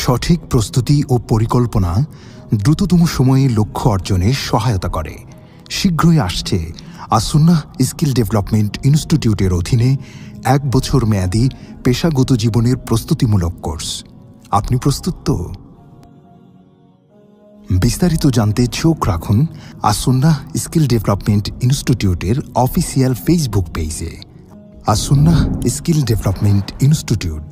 সঠিক প্রস্তুতি ও পরিকল্পনা দ্রুততম সময়ে লক্ষ্য অর্জনে সহায়তা করে। শীঘ্রই আসছে আসুন্নাহ স্কিল ডেভেলপমেন্ট ইনস্টিটিউটের অধীনে 1 বছর মেয়াদী পেশাগত জীবনের প্রস্তুতিমূলক কোর্স। আপনি প্রস্তুত তো? বিস্তারিত জানতে চোখ রাখুন আসুন্নাহ স্কিল ডেভেলপমেন্ট ইনস্টিটিউটের অফিসিয়াল ফেসবুক পেজে। As-Sunnah skill development institute.